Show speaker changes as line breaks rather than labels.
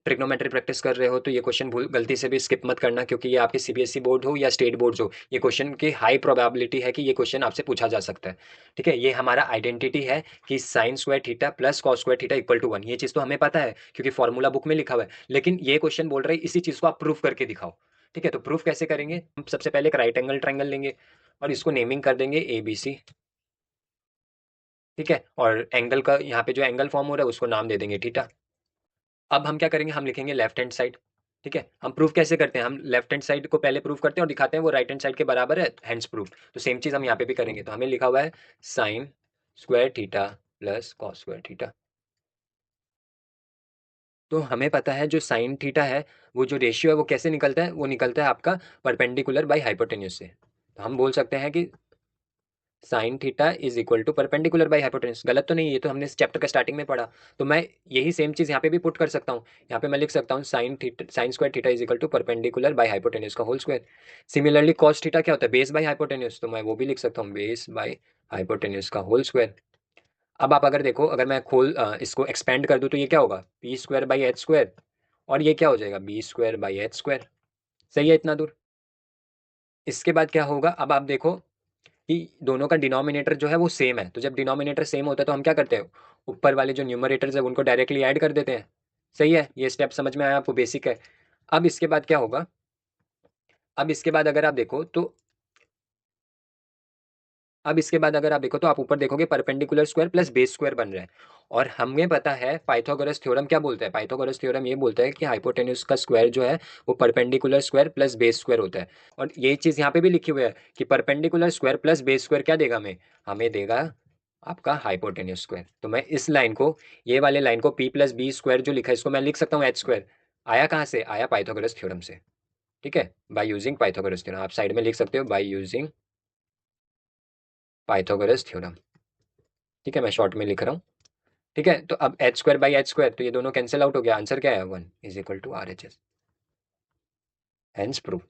Trigonometry practice कर रहे हो तो ये क्वेश्चन भूल गलती से भी स्किप मत करना, क्योंकि ये आपके सीबीएसई बोर्ड हो या स्टेट बोर्ड हो, ये क्वेश्चन की हाई प्रोबेबिलिटी है कि ये क्वेश्चन आपसे पूछा जा सकता है। ठीक है, ये हमारा आइडेंटिटी है कि sine square theta plus cos square theta equal to 1। ये चीज़ तो हमें पता है क्योंकि फॉर्मूला बुक में लिखा हुआ है, लेकिन ये क्वेश्चन बोल रहे हैं इसी चीज़ को आप प्रूफ करके दिखाओ। ठीक है, तो प्रूफ कैसे करेंगे? हम सबसे पहले एक राइट एंगल ट्राइंगल लेंगे और इसको नेमिंग कर देंगे ABC। ठीक है, और एंगल का यहाँ पे जो एंगल फॉर्म हो रहा है उसको नाम दे देंगे थीटा। अब हम क्या करेंगे, हम लिखेंगे लेफ्ट हैंड साइड। ठीक है, हम प्रूफ कैसे करते हैं? हम लेफ्ट हैंड साइड को पहले प्रूफ करते हैं और दिखाते हैं वो राइट हैंड साइड के बराबर है, हैंड्स प्रूफ। तो सेम चीज हम यहाँ पे भी करेंगे। तो हमें लिखा हुआ है sign square theta plus cos square theta. तो हमें पता है जो साइन थीटा है, वो जो रेशियो है वो कैसे निकलता है? वो निकलता है आपका परपेंडिकुलर बाई हाइपोटेन्यूज से। तो हम बोल सकते हैं कि sine theta is equal to perpendicular by hypotenuse. गलत तो नहीं है, ये तो हमने इस चैप्टर का स्टार्टिंग में पढ़ा। तो मैं यही सेम चीज यहाँ पे भी पुट कर सकता हूँ। यहाँ पे मैं लिख सकता हूँ sine theta, sine square theta is equal to perpendicular by hypotenuse का whole square. Similarly cos theta क्या होता है? Base by hypotenuse. तो मैं वो भी लिख सकता हूँ बेस बाई हाइपोटेन्यूज का होल स्क्वायर। अब आप अगर देखो, अगर मैं इसको एक्सपेंड कर दूँ तो ये क्या होगा? P square by H square, और ये क्या हो जाएगा? B square by H square. सही है इतना दूर? इसके बाद क्या होगा? अब आप देखो कि दोनों का डिनोमिनेटर जो है वो सेम है। तो जब डिनोमिनेटर सेम होता है तो हम क्या करते हैं? ऊपर वाले जो न्यूमरेटर्स है उनको डायरेक्टली ऐड कर देते हैं। सही है, ये स्टेप समझ में आया आपको? बेसिक है। अब इसके बाद क्या होगा? अब इसके बाद अगर आप देखो तो अब इसके बाद अगर आप देखो तो आप ऊपर देखोगे perpendicular square plus base square बन रहा है। और हमें पता है पाइथागोरस थ्योरम क्या बोलता है? पाइथागोरस थ्योरम ये बोलता है कि हाइपोटेन्यूज का स्क्वायर जो है वो perpendicular square plus base square होता है। और ये चीज यहाँ पे भी लिखी हुई है कि perpendicular square plus base square क्या देगा हमें? हमें देगा आपका हाइपोटेन्यूज स्क्वायर। तो मैं इस लाइन को, ये वाले लाइन को पी प्लस बी स्क्वायर जो लिखा है इसको मैं लिख सकता हूँ एच स्क्वायर। आया कहाँ से? आया पाइथागोरस थ्योरम से। ठीक है, बाय यूजिंग पाइथागोरस थ्योरम। आप साइड में लिख सकते हो बाय यूजिंग पाइथागोरस थ्योरम। ठीक है, मैं शॉर्ट में लिख रहा हूँ। ठीक है, तो अब H square by H square, तो ये दोनों कैंसिल आउट हो गया। आंसर क्या है? 1 is equal to RHS। Hence proof.